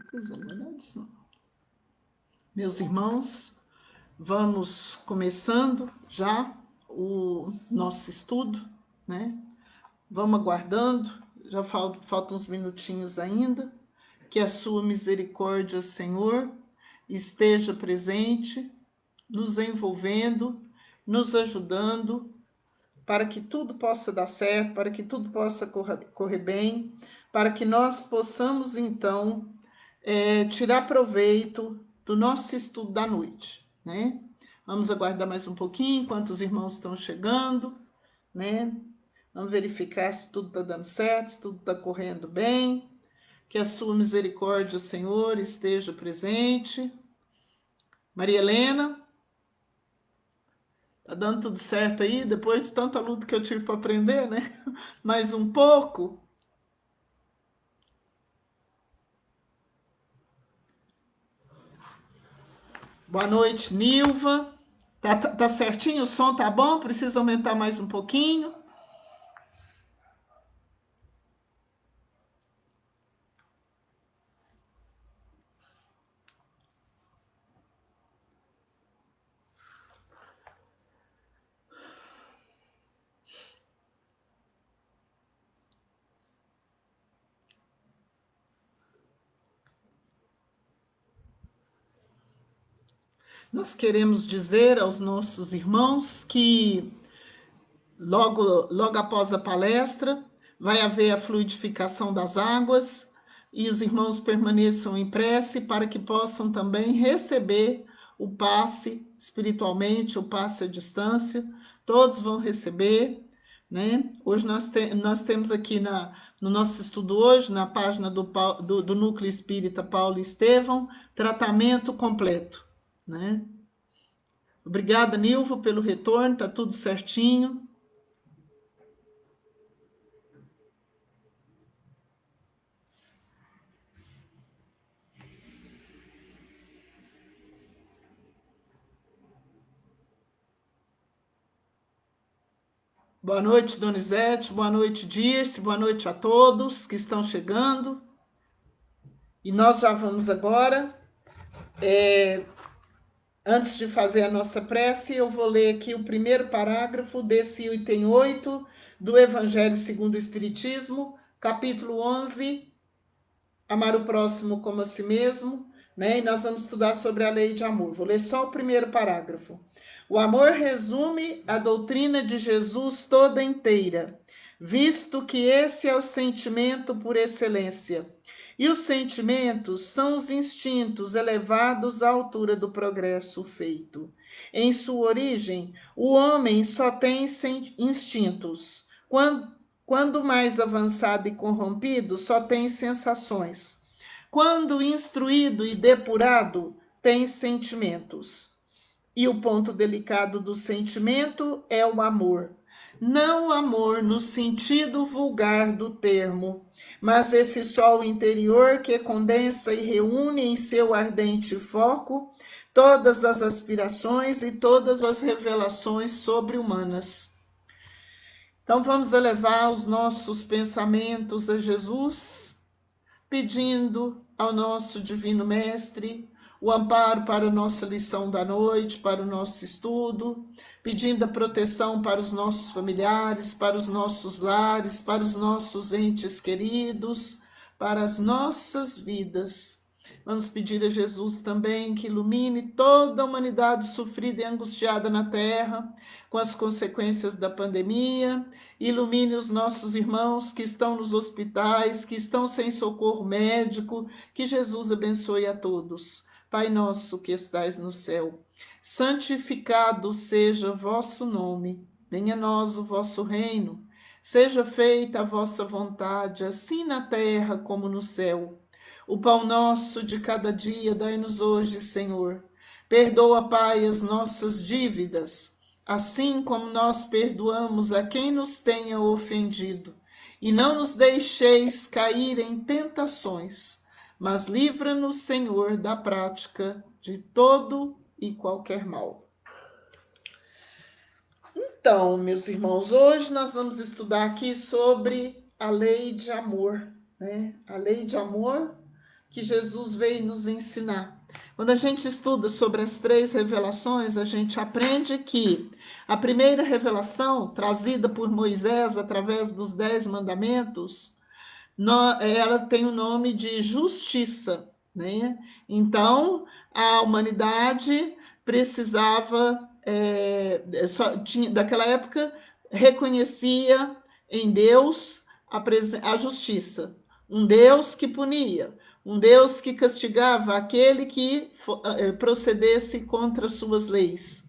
Pois é, não é disso não. Meus irmãos, vamos começando já o nosso estudo, né? Vamos aguardando, já faltam uns minutinhos ainda, que a sua misericórdia, Senhor, esteja presente, nos envolvendo, nos ajudando, para que tudo possa dar certo, para que tudo possa correr bem, para que nós possamos, então, tirar proveito do nosso estudo da noite, né? Vamos aguardar mais um pouquinho enquanto os irmãos estão chegando, né? Vamos verificar se tudo está dando certo, se tudo está correndo bem, que a sua misericórdia, Senhor, esteja presente. Maria Helena, tá dando tudo certo aí, depois de tanta luta que eu tive para aprender, né? Mais um pouco. Boa noite, Nilva. Tá certinho? O som tá bom? Precisa aumentar mais um pouquinho? Nós queremos dizer aos nossos irmãos que logo após a palestra vai haver a fluidificação das águas e os irmãos permaneçam em prece para que possam também receber o passe espiritualmente, o passe à distância. Todos vão receber, né? Hoje nós temos aqui no nosso estudo hoje, na página do Núcleo Espírita Paulo Estevão, tratamento completo, né? Obrigada, Nilva, pelo retorno, tá tudo certinho. Boa noite, Donizete, boa noite, Dirce, boa noite a todos que estão chegando. E nós já vamos agora, antes de fazer a nossa prece, eu vou ler aqui o primeiro parágrafo desse item 8 do Evangelho segundo o Espiritismo, capítulo 11, amar o próximo como a si mesmo, né? E nós vamos estudar sobre a lei de amor. Vou ler só o primeiro parágrafo. O amor resume a doutrina de Jesus toda inteira, visto que esse é o sentimento por excelência. E os sentimentos são os instintos elevados à altura do progresso feito. Em sua origem, o homem só tem instintos. Quando mais avançado e corrompido, só tem sensações. Quando instruído e depurado, tem sentimentos. E o ponto delicado do sentimento é o amor. Não o amor no sentido vulgar do termo, mas esse sol interior que condensa e reúne em seu ardente foco todas as aspirações e todas as revelações sobre-humanas. Então vamos elevar os nossos pensamentos a Jesus, pedindo ao nosso Divino Mestre o amparo para a nossa lição da noite, para o nosso estudo, pedindo a proteção para os nossos familiares, para os nossos lares, para os nossos entes queridos, para as nossas vidas. Vamos pedir a Jesus também que ilumine toda a humanidade sofrida e angustiada na terra com as consequências da pandemia, ilumine os nossos irmãos que estão nos hospitais, que estão sem socorro médico, que Jesus abençoe a todos. Pai nosso que estais no céu, santificado seja vosso nome, venha a nós o vosso reino, seja feita a vossa vontade, assim na terra como no céu. O pão nosso de cada dia dai-nos hoje, Senhor. Perdoa, Pai, as nossas dívidas, assim como nós perdoamos a quem nos tenha ofendido. E não nos deixeis cair em tentações, mas livra-nos, Senhor, da prática de todo e qualquer mal. Então, meus irmãos, hoje nós vamos estudar aqui sobre a lei de amor, né? A lei de amor que Jesus veio nos ensinar. Quando a gente estuda sobre as 3 revelações, a gente aprende que a primeira revelação, trazida por Moisés através dos 10 mandamentos, ela tem o nome de justiça, né? Então, a humanidade precisava, daquela época, reconhecia em Deus a justiça, um Deus que punia, um Deus que castigava aquele que procedesse contra suas leis.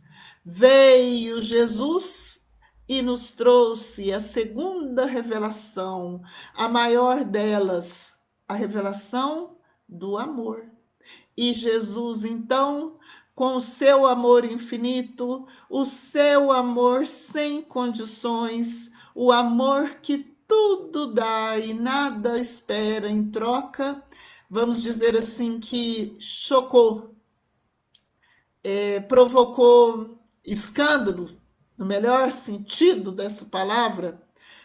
Veio Jesus e nos trouxe a segunda revelação, a maior delas, a revelação do amor. E Jesus, então, com o seu amor infinito, o seu amor sem condições, o amor que tudo dá e nada espera em troca, vamos dizer assim, que chocou, provocou escândalo, no melhor sentido dessa palavra,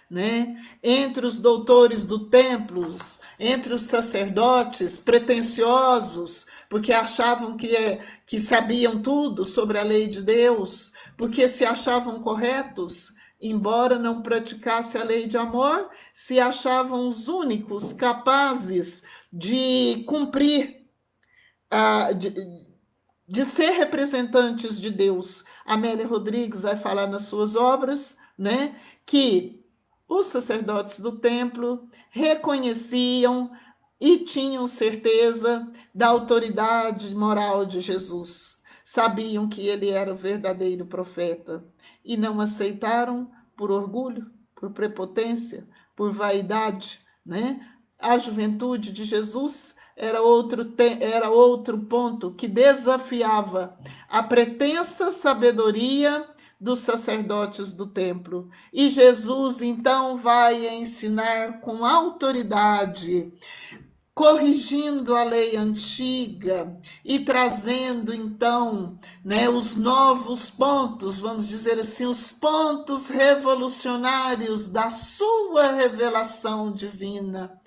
né? Entre os doutores do templo, entre os sacerdotes pretensiosos, porque achavam que sabiam tudo sobre a lei de Deus, porque se achavam corretos, embora não praticasse a lei de amor, se achavam os únicos capazes de cumprir de ser representantes de Deus. Amélia Rodrigues vai falar nas suas obras, né, que os sacerdotes do templo reconheciam e tinham certeza da autoridade moral de Jesus. Sabiam que ele era o verdadeiro profeta e não aceitaram por orgulho, por prepotência, por vaidade, né? A juventude de Jesus era outro ponto que desafiava a pretensa sabedoria dos sacerdotes do templo. E Jesus, então, vai ensinar com autoridade, corrigindo a lei antiga e trazendo, então, né, os novos pontos, vamos dizer assim, os pontos revolucionários da sua revelação divina.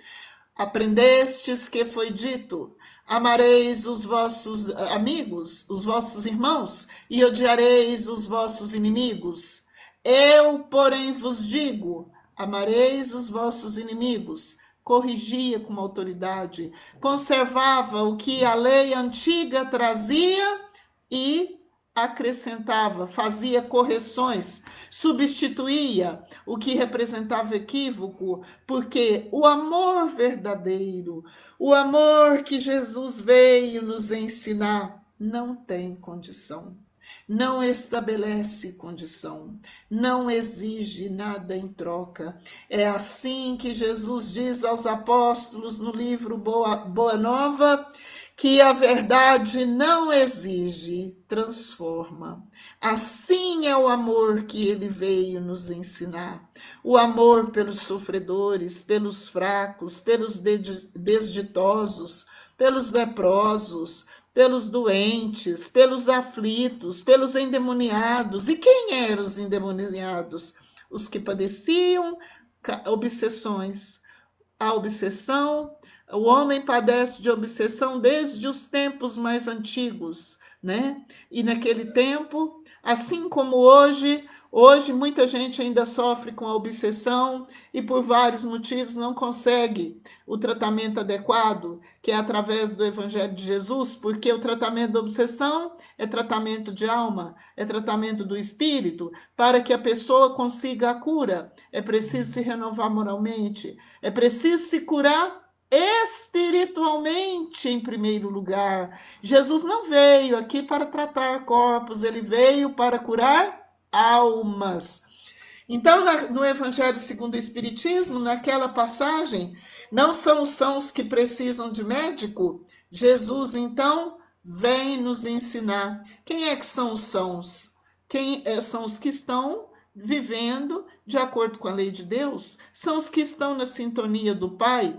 Aprendestes que foi dito: amareis os vossos amigos, os vossos irmãos, e odiareis os vossos inimigos. Eu, porém, vos digo: amareis os vossos inimigos. Corrigia com autoridade, conservava o que a lei antiga trazia e acrescentava, fazia correções, substituía o que representava equívoco, porque o amor verdadeiro, o amor que Jesus veio nos ensinar, não tem condição. Não estabelece condição, não exige nada em troca. É assim que Jesus diz aos apóstolos no livro Boa Nova, que a verdade não exige, transforma. Assim é o amor que ele veio nos ensinar. O amor pelos sofredores, pelos fracos, pelos desditosos, pelos leprosos, pelos doentes, pelos aflitos, pelos endemoniados. E quem eram os endemoniados? Os que padeciam obsessões. A obsessão, o homem padece de obsessão desde os tempos mais antigos, né? E naquele tempo, assim como hoje muita gente ainda sofre com a obsessão e por vários motivos não consegue o tratamento adequado, que é através do Evangelho de Jesus, porque o tratamento da obsessão é tratamento de alma, é tratamento do espírito, para que a pessoa consiga a cura. É preciso se renovar moralmente, é preciso se curar espiritualmente em primeiro lugar. Jesus não veio aqui para tratar corpos, ele veio para curar almas. Então, no Evangelho segundo o Espiritismo, naquela passagem, não são os sãos que precisam de médico. Jesus, então, vem nos ensinar. Quem é que são os sãos? Quem são os que estão vivendo de acordo com a lei de Deus? São os que estão na sintonia do Pai.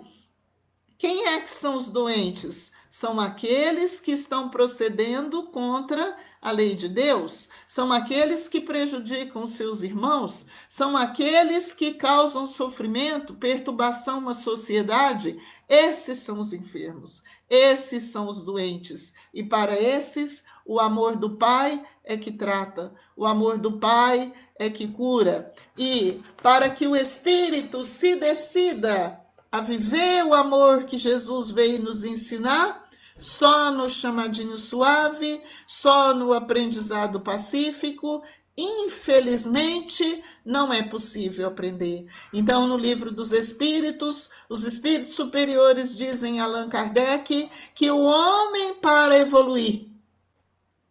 Quem é que são os doentes? São aqueles que estão procedendo contra a lei de Deus, são aqueles que prejudicam seus irmãos, são aqueles que causam sofrimento, perturbação à sociedade. Esses são os enfermos, esses são os doentes. E para esses, o amor do Pai é que trata, o amor do Pai é que cura. E para que o Espírito se decida a viver o amor que Jesus veio nos ensinar, só no chamadinho suave, só no aprendizado pacífico, infelizmente, não é possível aprender. Então, no livro dos Espíritos, os Espíritos superiores dizem a Allan Kardec que o homem, para evoluir,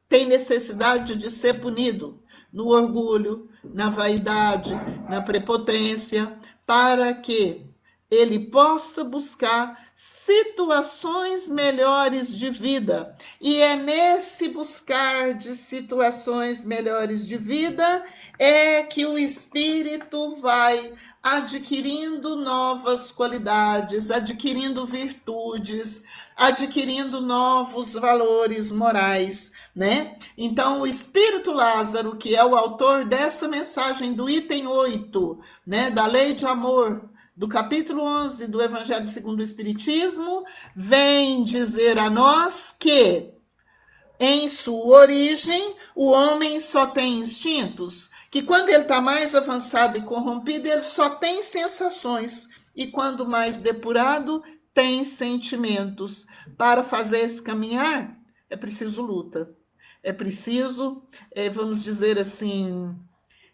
tem necessidade de ser punido no orgulho, na vaidade, na prepotência, para que ele possa buscar situações melhores de vida. E é nesse buscar de situações melhores de vida é que o espírito vai adquirindo novas qualidades, adquirindo virtudes, adquirindo novos valores morais, né? Então, o Espírito Lázaro, que é o autor dessa mensagem do item 8, né, da lei de amor, do capítulo 11 do Evangelho segundo o Espiritismo, vem dizer a nós que, em sua origem, o homem só tem instintos, que quando ele está mais avançado e corrompido, ele só tem sensações, e quando mais depurado, tem sentimentos. Para fazer esse caminhar, é preciso luta. É preciso, vamos dizer assim,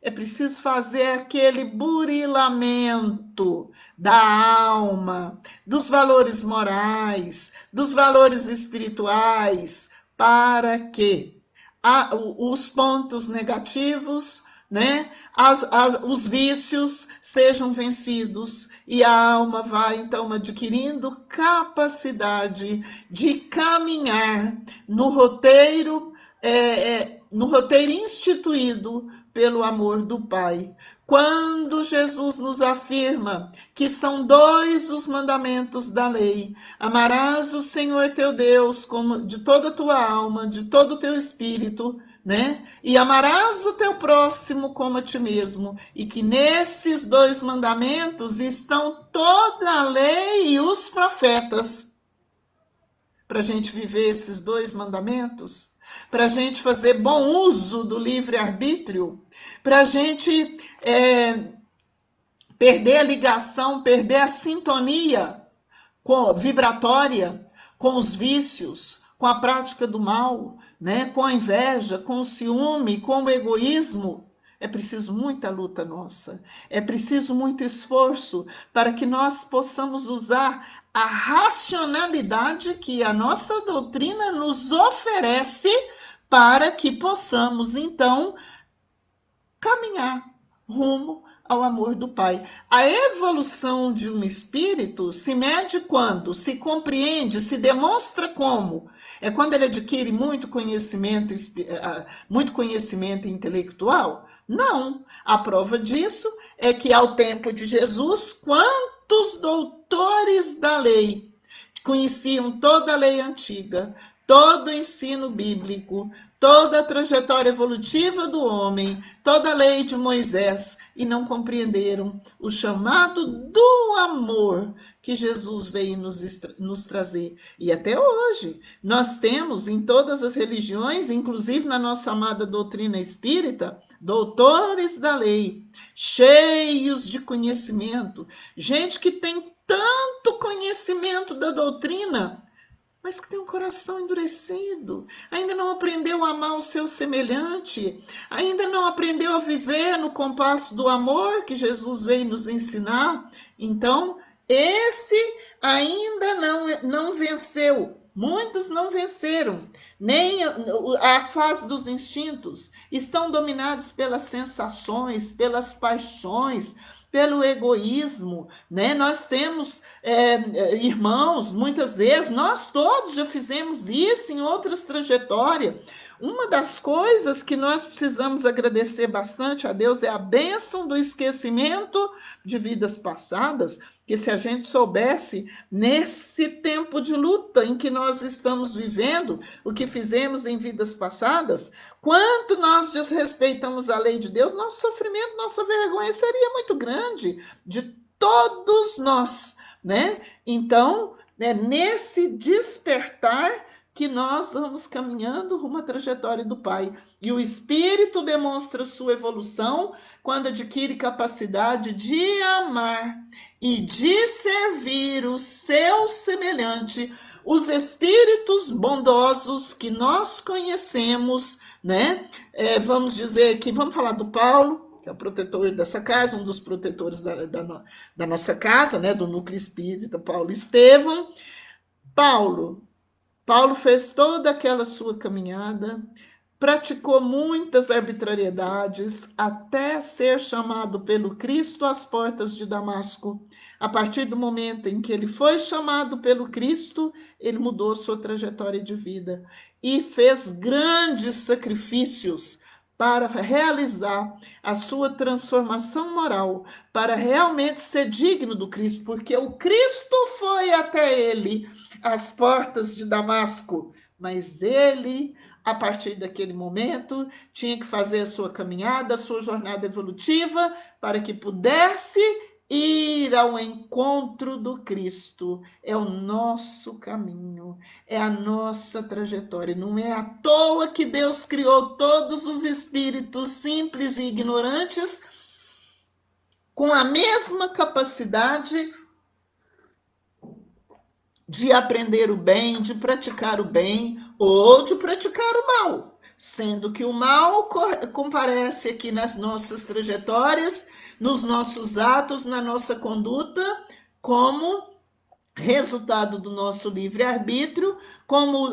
é preciso fazer aquele burilamento da alma, dos valores morais, dos valores espirituais, para que os pontos negativos, né, os vícios sejam vencidos e a alma vai então adquirindo capacidade de caminhar no roteiro instituído pelo amor do Pai. Quando Jesus nos afirma que são 2 os mandamentos da lei: amarás o Senhor teu Deus de toda a tua alma, de todo o teu espírito, né? E amarás o teu próximo como a ti mesmo. E que nesses 2 mandamentos estão toda a lei e os profetas. Para a gente viver esses 2 mandamentos, para a gente fazer bom uso do livre-arbítrio, para a gente perder a ligação, perder a sintonia vibratória com os vícios, com a prática do mal, né? Com a inveja, com o ciúme, com o egoísmo. É preciso muita luta nossa, é preciso muito esforço para que nós possamos usar a racionalidade que a nossa doutrina nos oferece para que possamos, então, caminhar rumo ao amor do Pai. A evolução de um espírito se mede quando? Se compreende, se demonstra como? É quando ele adquire muito conhecimento intelectual? Não. A prova disso é que ao tempo de Jesus, quantos doutores da lei conheciam toda a lei antiga, todo o ensino bíblico, toda a trajetória evolutiva do homem, toda a lei de Moisés, e não compreenderam o chamado do amor que Jesus veio nos trazer. E até hoje, nós temos em todas as religiões, inclusive na nossa amada doutrina espírita, doutores da lei, cheios de conhecimento, gente que tem tanto conhecimento da doutrina, mas que tem um coração endurecido, ainda não aprendeu a amar o seu semelhante, ainda não aprendeu a viver no compasso do amor que Jesus veio nos ensinar. Então, esse ainda não venceu. Muitos não venceram, nem a fase dos instintos, estão dominados pelas sensações, pelas paixões, pelo egoísmo, né? Nós temos irmãos, muitas vezes, nós todos já fizemos isso em outras trajetórias. Uma das coisas que nós precisamos agradecer bastante a Deus é a bênção do esquecimento de vidas passadas, que se a gente soubesse, nesse tempo de luta em que nós estamos vivendo, o que fizemos em vidas passadas, quanto nós desrespeitamos a lei de Deus, nosso sofrimento, nossa vergonha seria muito grande, de todos nós, né? Então, é nesse despertar que nós vamos caminhando rumo à trajetória do Pai. E o Espírito demonstra sua evolução quando adquire capacidade de amar e de servir o seu semelhante, os espíritos bondosos que nós conhecemos, né? Vamos dizer que, vamos falar do Paulo, que é o protetor dessa casa, um dos protetores da nossa casa, né? Do núcleo espírita, Paulo Estevão. Paulo fez toda aquela sua caminhada, praticou muitas arbitrariedades até ser chamado pelo Cristo às portas de Damasco. A partir do momento em que ele foi chamado pelo Cristo, ele mudou sua trajetória de vida e fez grandes sacrifícios para realizar a sua transformação moral, para realmente ser digno do Cristo, porque o Cristo foi até ele às portas de Damasco, mas ele, a partir daquele momento, tinha que fazer a sua caminhada, a sua jornada evolutiva, para que pudesse ir ao encontro do Cristo. É o nosso caminho, é a nossa trajetória. Não é à toa que Deus criou todos os espíritos simples e ignorantes com a mesma capacidade de aprender o bem, de praticar o bem ou de praticar o mal, sendo que o mal comparece aqui nas nossas trajetórias, nos nossos atos, na nossa conduta, como resultado do nosso livre-arbítrio, como,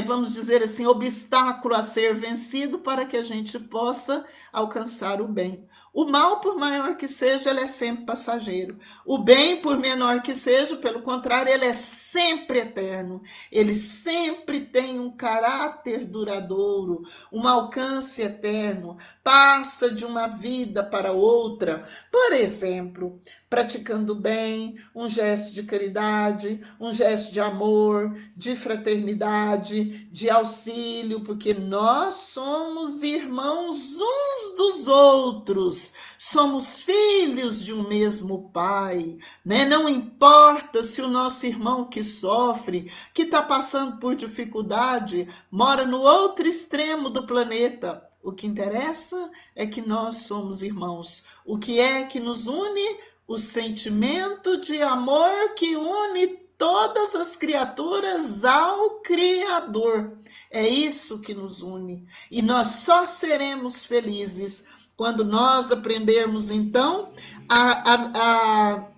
vamos dizer assim, obstáculo a ser vencido para que a gente possa alcançar o bem. O mal, por maior que seja, ele é sempre passageiro. O bem, por menor que seja, pelo contrário, ele é sempre eterno. Ele sempre tem um caráter duradouro, um alcance eterno, passa de uma vida para outra. Por exemplo, praticando bem, um gesto de caridade, um gesto de amor, de fraternidade, de auxílio, porque nós somos irmãos uns dos outros, somos filhos de um mesmo Pai, né? Não importa se o nosso irmão que sofre, que está passando por dificuldade, mora no outro extremo do planeta. O que interessa é que nós somos irmãos. O que é que nos une? O sentimento de amor que une todas as criaturas ao Criador. É isso que nos une. E nós só seremos felizes quando nós aprendermos, então, a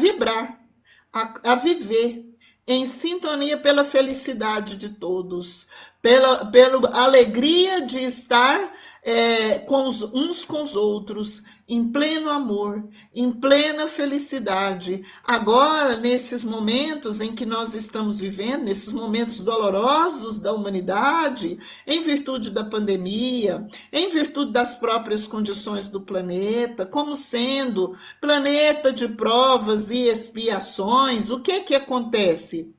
vibrar, viver em sintonia pela felicidade de todos, pela alegria de estar uns com os outros, em pleno amor, em plena felicidade. Agora, nesses momentos em que nós estamos vivendo, nesses momentos dolorosos da humanidade, em virtude da pandemia, em virtude das próprias condições do planeta, como sendo planeta de provas e expiações, o que acontece?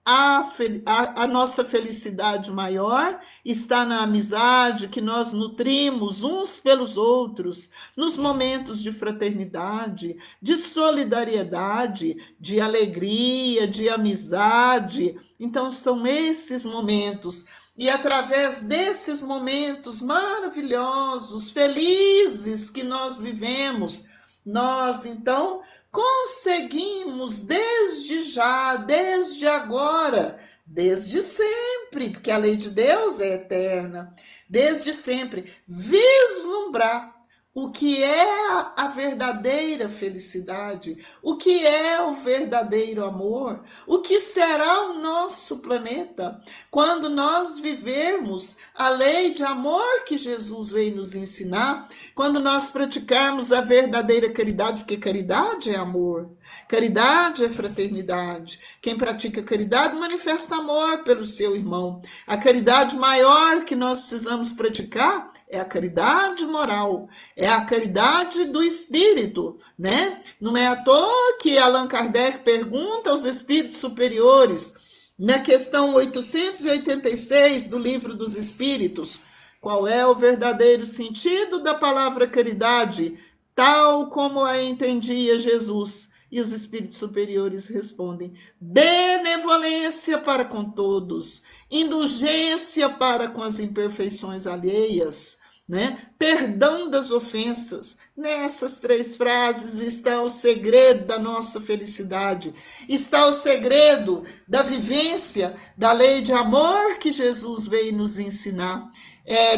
A nossa felicidade maior está na amizade que nós nutrimos uns pelos outros, nos momentos de fraternidade, de solidariedade, de alegria, de amizade. Então, são esses momentos. E através desses momentos maravilhosos, felizes que nós vivemos, nós, então, conseguimos desde já, desde agora, desde sempre, porque a lei de Deus é eterna, desde sempre, vislumbrar o que é a verdadeira felicidade, o que é o verdadeiro amor, o que será o nosso planeta quando nós vivermos a lei de amor que Jesus veio nos ensinar, quando nós praticarmos a verdadeira caridade, porque caridade é amor. Caridade é fraternidade. Quem pratica caridade manifesta amor pelo seu irmão. A caridade maior que nós precisamos praticar é a caridade moral, é a caridade do espírito, né? Não é à toa que Allan Kardec pergunta aos espíritos superiores, na questão 886 do Livro dos Espíritos, qual é o verdadeiro sentido da palavra caridade, tal como a entendia Jesus? E os espíritos superiores respondem: benevolência para com todos, indulgência para com as imperfeições alheias, né? Perdão das ofensas. Nessas 3 frases está o segredo da nossa felicidade, está o segredo da vivência da lei de amor que Jesus veio nos ensinar.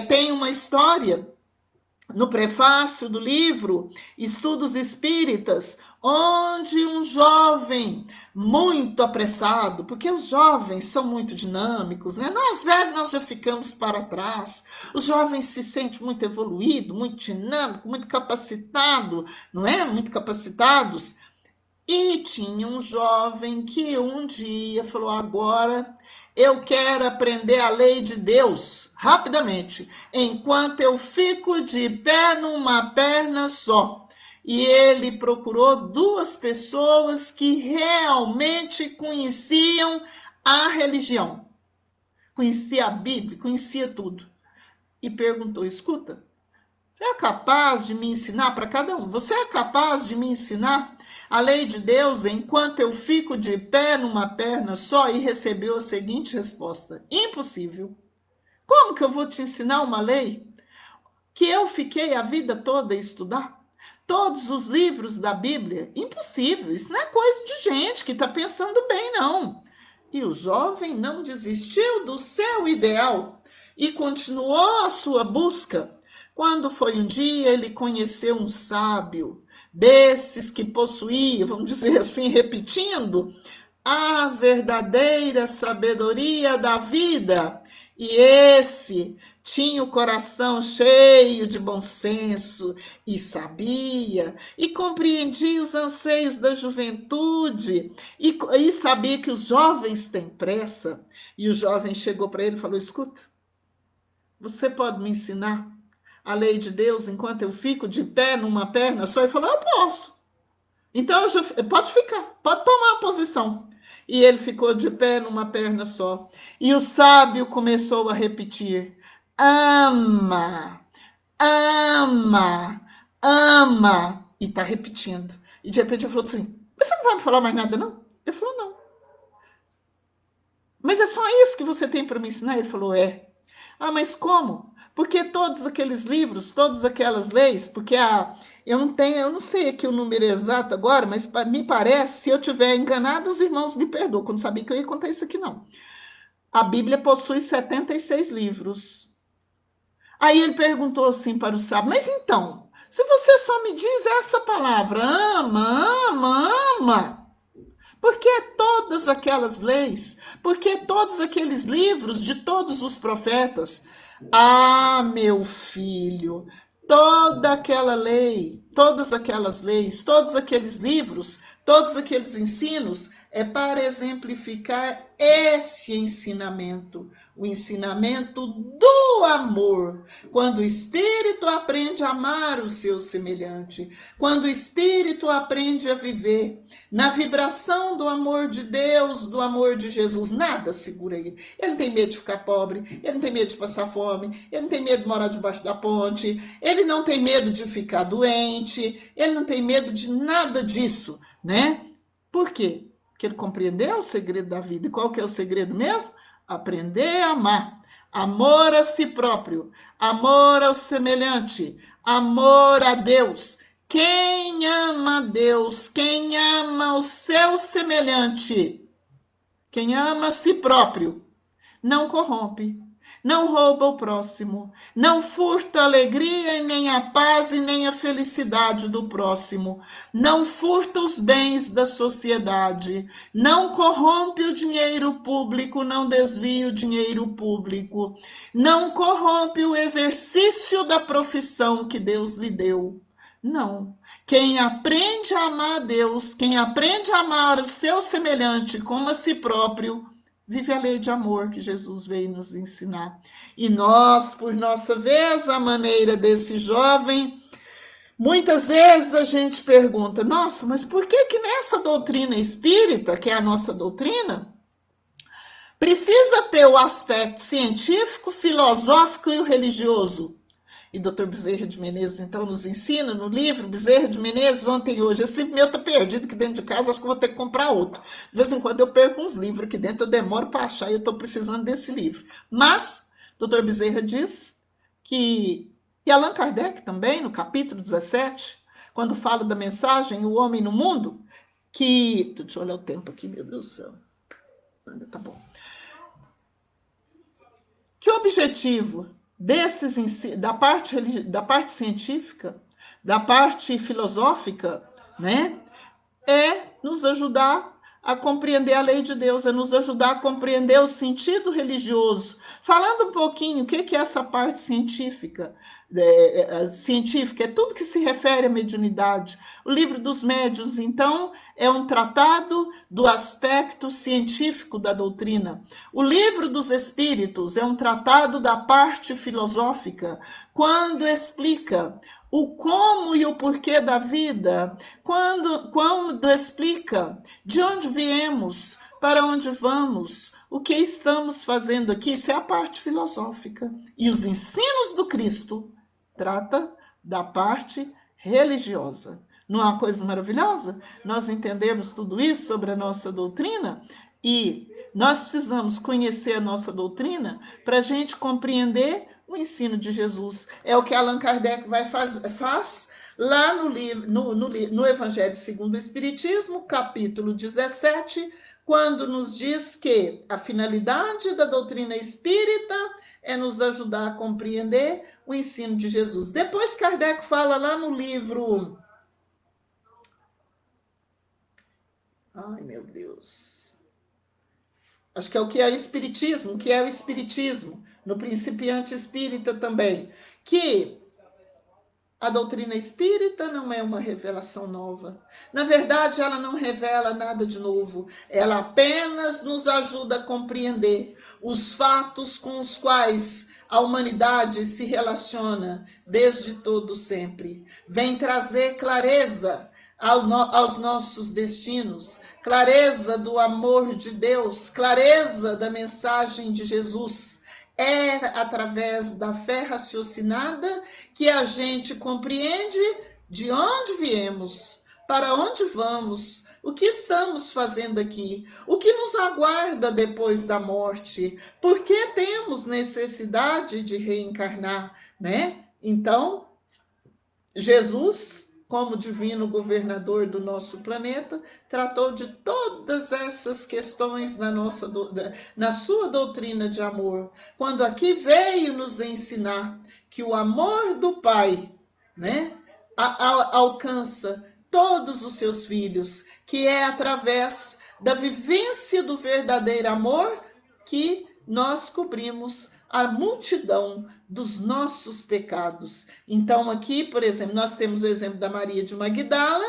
Tem uma história no prefácio do livro Estudos Espíritas, onde um jovem muito apressado, porque os jovens são muito dinâmicos, né? Nós velhos nós já ficamos para trás. Os jovens se sentem muito evoluído, muito dinâmico, muito capacitado, não é? Muito capacitados. E tinha um jovem que um dia falou: agora eu quero aprender a lei de Deus rapidamente, enquanto eu fico de pé numa perna só. E ele procurou 2 pessoas que realmente conheciam a religião, conhecia a Bíblia, conhecia tudo. E perguntou: escuta, você é capaz de me ensinar, para cada um, você é capaz de me ensinar a lei de Deus enquanto eu fico de pé numa perna só? E recebeu a seguinte resposta: impossível. Como que eu vou te ensinar uma lei que eu fiquei a vida toda a estudar? Todos os livros da Bíblia? Impossível, isso não é coisa de gente que está pensando bem, não. E o jovem não desistiu do seu ideal e continuou a sua busca. Quando foi um dia, ele conheceu um sábio, desses que possuía, vamos dizer assim, repetindo, a verdadeira sabedoria da vida. E esse tinha o coração cheio de bom senso e sabia, e compreendia os anseios da juventude, e sabia que os jovens têm pressa. E o jovem chegou para ele e falou: escuta, você pode me ensinar a lei de Deus enquanto eu fico de pé numa perna só? Ele falou: eu posso. Então, pode ficar, pode tomar a posição. E ele ficou de pé numa perna só. E o sábio começou a repetir: ama, ama, ama. E está repetindo. E de repente ele falou assim: você não vai me falar mais nada, não? Ele falou: não. Mas é só isso que você tem para me ensinar? Ele falou: é. Ah, mas como? Porque todos aqueles livros, todas aquelas leis, porque eu não sei aqui o número exato agora, mas me parece, se eu tiver enganado, os irmãos me perdoam, que eu não sabia que eu ia contar isso aqui, não. A Bíblia possui 76 livros. Aí ele perguntou assim para o sábio: mas então, se você só me diz essa palavra, ama, ama, ama, por que todas aquelas leis? Por que todos aqueles livros de todos os profetas? Ah, meu filho, toda aquela lei, todas aquelas leis, todos aqueles livros, todos aqueles ensinos é para exemplificar esse ensinamento, o ensinamento do amor. Quando o espírito aprende a amar o seu semelhante, quando o espírito aprende a viver na vibração do amor de Deus, do amor de Jesus, nada segura ele. Ele não tem medo de ficar pobre, ele não tem medo de passar fome, ele não tem medo de morar debaixo da ponte, ele não tem medo de ficar doente, ele não tem medo de nada disso, né? Por quê? Porque ele compreendeu o segredo da vida. E qual que é o segredo mesmo? Aprender a amar. Amor a si próprio, amor ao semelhante, amor a Deus. Quem ama a Deus, quem ama o seu semelhante, quem ama a si próprio, não corrompe, não rouba o próximo, não furta a alegria e nem a paz e nem a felicidade do próximo, não furta os bens da sociedade, não corrompe o dinheiro público, não desvia o dinheiro público, não corrompe o exercício da profissão que Deus lhe deu. Não. Quem aprende a amar a Deus, quem aprende a amar o seu semelhante como a si próprio, vive a lei de amor que Jesus veio nos ensinar. E nós, por nossa vez, a maneira desse jovem, muitas vezes a gente pergunta: nossa, mas por que que nessa doutrina espírita, que é a nossa doutrina, precisa ter o aspecto científico, filosófico e o religioso? E Dr. Bezerra de Menezes, então, nos ensina no livro Bezerra de Menezes, Ontem e Hoje. Esse livro meu está perdido aqui dentro de casa, acho que vou ter que comprar outro. De vez em quando eu perco uns livros aqui dentro, eu demoro para achar e eu estou precisando desse livro. Mas, Dr. Bezerra diz que, e Allan Kardec também, no capítulo 17, quando fala da mensagem O Homem no Mundo, que... Deixa eu olhar o tempo aqui, meu Deus do céu. Ainda tá bom. Que o objetivo da parte científica, da parte filosófica, né, é nos ajudar a compreender a lei de Deus, é nos ajudar a compreender o sentido religioso. Falando um pouquinho, o que é essa parte científica? Científica é tudo que se refere à mediunidade. O livro dos médiuns, então, é um tratado do aspecto científico da doutrina. O livro dos espíritos é um tratado da parte filosófica, quando explica o como e o porquê da vida, quando explica de onde viemos, para onde vamos, o que estamos fazendo aqui. Isso é a parte filosófica. E os ensinos do Cristo trata da parte religiosa. Não é uma coisa maravilhosa? Nós entendemos tudo isso sobre a nossa doutrina e nós precisamos conhecer a nossa doutrina para a gente compreender o ensino de Jesus. É o que Allan Kardec faz lá no Evangelho segundo o Espiritismo, capítulo 17, quando nos diz que a finalidade da doutrina espírita é nos ajudar a compreender o ensino de Jesus. Depois Kardec fala lá no livro... Ai, meu Deus. Acho que é o que é o Espiritismo, no Principiante Espírita também, que a doutrina espírita não é uma revelação nova. Na verdade, ela não revela nada de novo. Ela apenas nos ajuda a compreender os fatos com os quais a humanidade se relaciona desde todo sempre. Vem trazer clareza aos nossos destinos, clareza do amor de Deus, clareza da mensagem de Jesus. É através da fé raciocinada que a gente compreende de onde viemos, para onde vamos, o que estamos fazendo aqui, o que nos aguarda depois da morte, por que temos necessidade de reencarnar, né? Então, Jesus, como divino governador do nosso planeta, tratou de todas essas questões na sua doutrina de amor, quando aqui veio nos ensinar que o amor do Pai, né, alcança todos os seus filhos, que é através da vivência do verdadeiro amor que nós cobrimos a multidão dos nossos pecados. Então, aqui, por exemplo, nós temos o exemplo da Maria de Magdala,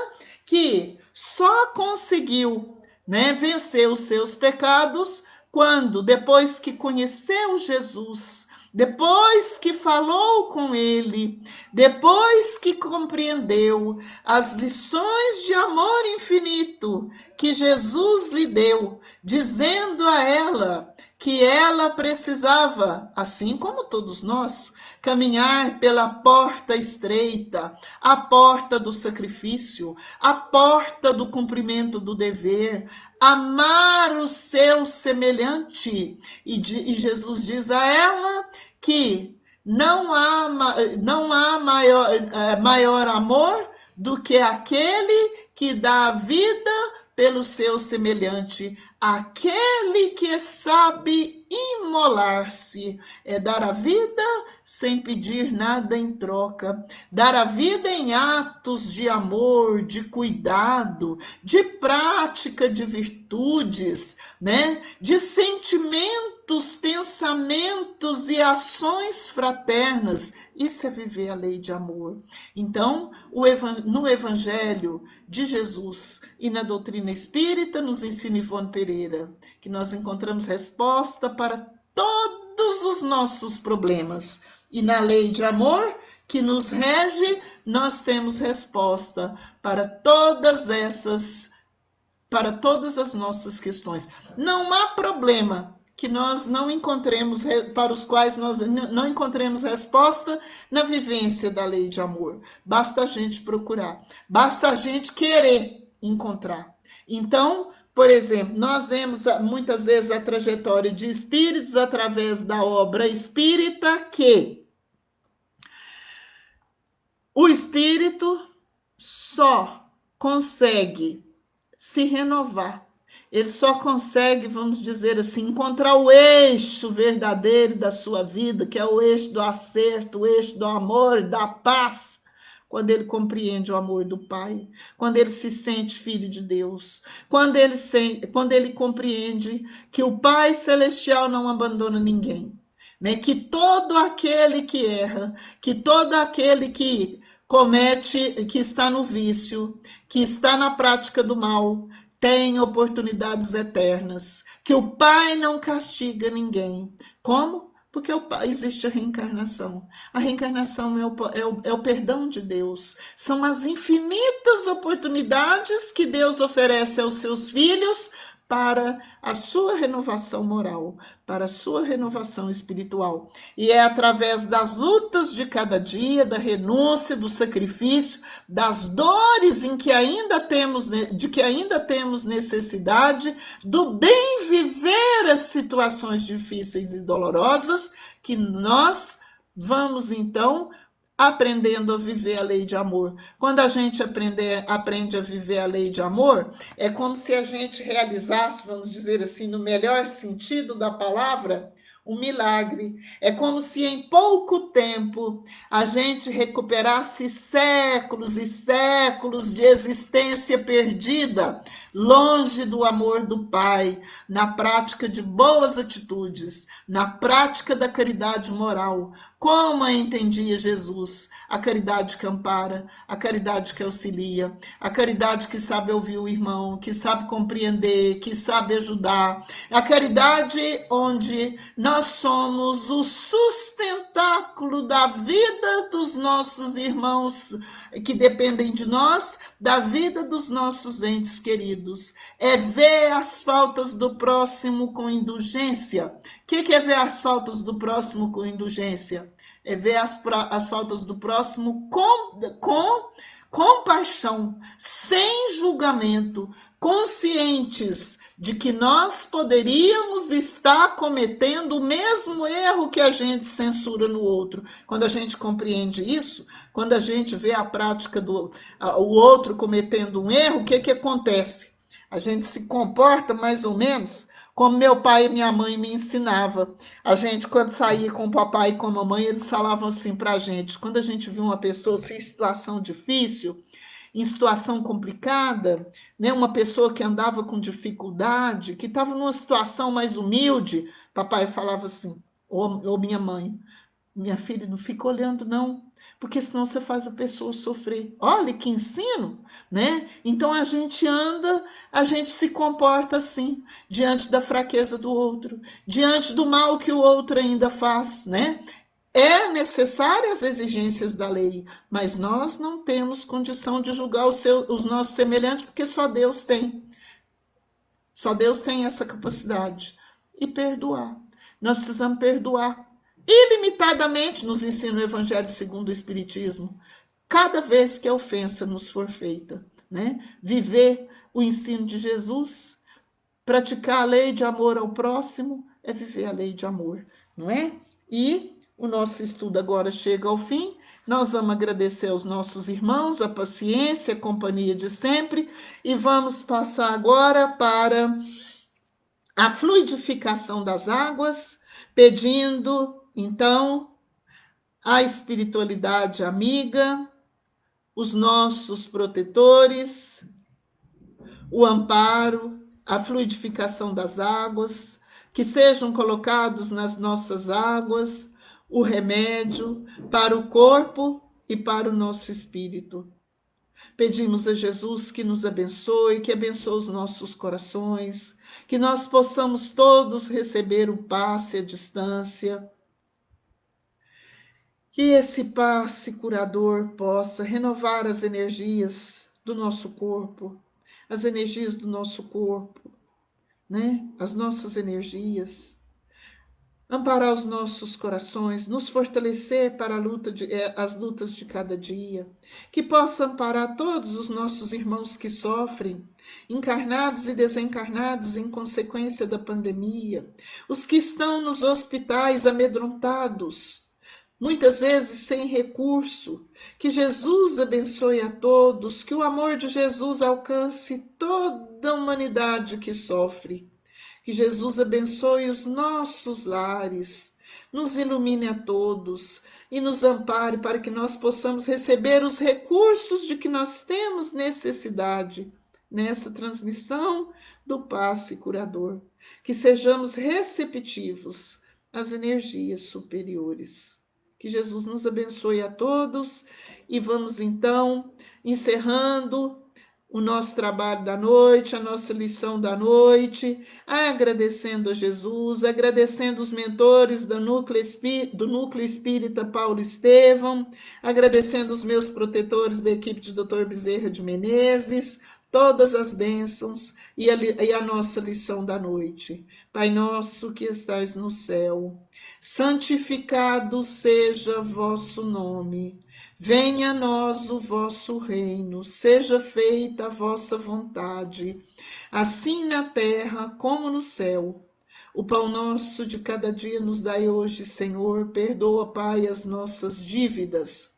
que só conseguiu, né, vencer os seus pecados quando, depois que conheceu Jesus, depois que falou com ele, depois que compreendeu as lições de amor infinito que Jesus lhe deu, dizendo a ela que ela precisava, assim como todos nós, caminhar pela porta estreita, a porta do sacrifício, a porta do cumprimento do dever, amar o seu semelhante. E Jesus diz a ela que não há maior amor do que aquele que dá a vida pelo seu semelhante, aquele que sabe imolar-se, é dar a vida sem pedir nada em troca, dar a vida em atos de amor, de cuidado, de prática de virtudes, né? De sentimento atos, pensamentos e ações fraternas. Isso é viver a lei de amor. Então, no Evangelho de Jesus e na doutrina espírita, nos ensina Ivone Pereira, que nós encontramos resposta para todos os nossos problemas. E na lei de amor que nos rege, nós temos resposta para todas as nossas questões. Não há problema que nós não encontremos, para os quais nós não encontremos resposta na vivência da lei de amor. Basta a gente procurar, basta a gente querer encontrar. Então, por exemplo, nós vemos muitas vezes a trajetória de espíritos através da obra espírita, que o espírito só consegue se renovar. Ele só consegue, vamos dizer assim, encontrar o eixo verdadeiro da sua vida, que é o eixo do acerto, o eixo do amor, da paz, quando ele compreende o amor do Pai, quando ele se sente filho de Deus, quando ele compreende que o Pai Celestial não abandona ninguém, né? Que todo aquele que erra, que todo aquele que comete, que está no vício, que está na prática do mal, tem oportunidades eternas, que o Pai não castiga ninguém. Como? Porque existe a reencarnação. A reencarnação é o perdão de Deus. São as infinitas oportunidades que Deus oferece aos seus filhos para a sua renovação moral, para a sua renovação espiritual. E é através das lutas de cada dia, da renúncia, do sacrifício, das dores de que ainda temos necessidade, do bem viver as situações difíceis e dolorosas, que nós vamos então aprendendo a viver a lei de amor. Quando a gente aprende a viver a lei de amor, é como se a gente realizasse, vamos dizer assim, no melhor sentido da palavra, um milagre. É como se em pouco tempo a gente recuperasse séculos e séculos de existência perdida, longe do amor do Pai, na prática de boas atitudes, na prática da caridade moral. Como a entendia Jesus? A caridade que ampara, a caridade que auxilia, a caridade que sabe ouvir o irmão, que sabe compreender, que sabe ajudar, a caridade onde nós somos o sustentáculo da vida dos nossos irmãos que dependem de nós, da vida dos nossos entes queridos. É ver as faltas do próximo com indulgência. O que é ver as faltas do próximo com indulgência? É ver as faltas do próximo com compaixão, sem julgamento, conscientes de que nós poderíamos estar cometendo o mesmo erro que a gente censura no outro. Quando a gente compreende isso, quando a gente vê a prática o outro cometendo um erro, o que acontece? A gente se comporta mais ou menos como meu pai e minha mãe me ensinavam. A gente, quando saía com o papai e com a mamãe, eles falavam assim para a gente, quando a gente viu uma pessoa em situação difícil, em situação complicada, né, uma pessoa que andava com dificuldade, que estava numa situação mais humilde, papai falava assim, ou minha mãe, minha filha, não fica olhando não, porque senão você faz a pessoa sofrer. Olha que ensino, né? Então a gente anda, a gente se comporta assim, diante da fraqueza do outro, diante do mal que o outro ainda faz, né? É necessárias as exigências da lei, mas nós não temos condição de julgar os nossos semelhantes, porque só Deus tem. Só Deus tem essa capacidade. E perdoar. Nós precisamos perdoar ilimitadamente, nos ensina o Evangelho segundo o Espiritismo, cada vez que a ofensa nos for feita, né? Viver o ensino de Jesus, praticar a lei de amor ao próximo, é viver a lei de amor, não é? E o nosso estudo agora chega ao fim. Nós vamos agradecer aos nossos irmãos a paciência, a companhia de sempre, e vamos passar agora para a fluidificação das águas, pedindo, então, a espiritualidade amiga, os nossos protetores, o amparo, a fluidificação das águas, que sejam colocados nas nossas águas o remédio para o corpo e para o nosso espírito. Pedimos a Jesus que nos abençoe, que abençoe os nossos corações, que nós possamos todos receber o passe à distância, que esse passe curador possa renovar as energias do nosso corpo, as energias do nosso corpo, né? As nossas energias, amparar os nossos corações, nos fortalecer para as lutas de cada dia, que possa amparar todos os nossos irmãos que sofrem, encarnados e desencarnados em consequência da pandemia, os que estão nos hospitais amedrontados, muitas vezes sem recurso. Que Jesus abençoe a todos, que o amor de Jesus alcance toda a humanidade que sofre. Que Jesus abençoe os nossos lares, nos ilumine a todos e nos ampare para que nós possamos receber os recursos de que nós temos necessidade nessa transmissão do passe curador. Que sejamos receptivos às energias superiores. Que Jesus nos abençoe a todos e vamos então encerrando o nosso trabalho da noite, a nossa lição da noite, agradecendo a Jesus, agradecendo os mentores do Núcleo Espírita Paulo Estevão, agradecendo os meus protetores da equipe de Dr. Bezerra de Menezes, todas as bênçãos e a nossa lição da noite. Pai nosso que estais no céu, santificado seja vosso nome. Venha a nós o vosso reino, seja feita a vossa vontade, assim na terra como no céu. O pão nosso de cada dia nos dai hoje, Senhor. Perdoa, Pai, as nossas dívidas,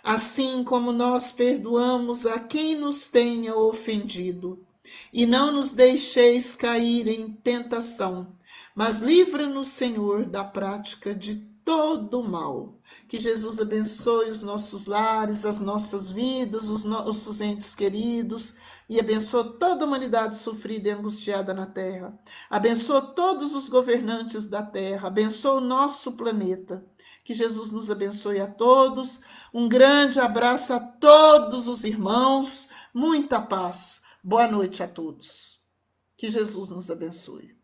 assim como nós perdoamos a quem nos tenha ofendido. E não nos deixeis cair em tentação, mas livra-nos, Senhor, da prática de todo o mal. Que Jesus abençoe os nossos lares, as nossas vidas, os nossos entes queridos, e abençoe toda a humanidade sofrida e angustiada na terra. Abençoe todos os governantes da terra, abençoe o nosso planeta. Que Jesus nos abençoe a todos. Um grande abraço a todos os irmãos. Muita paz. Boa noite a todos. Que Jesus nos abençoe.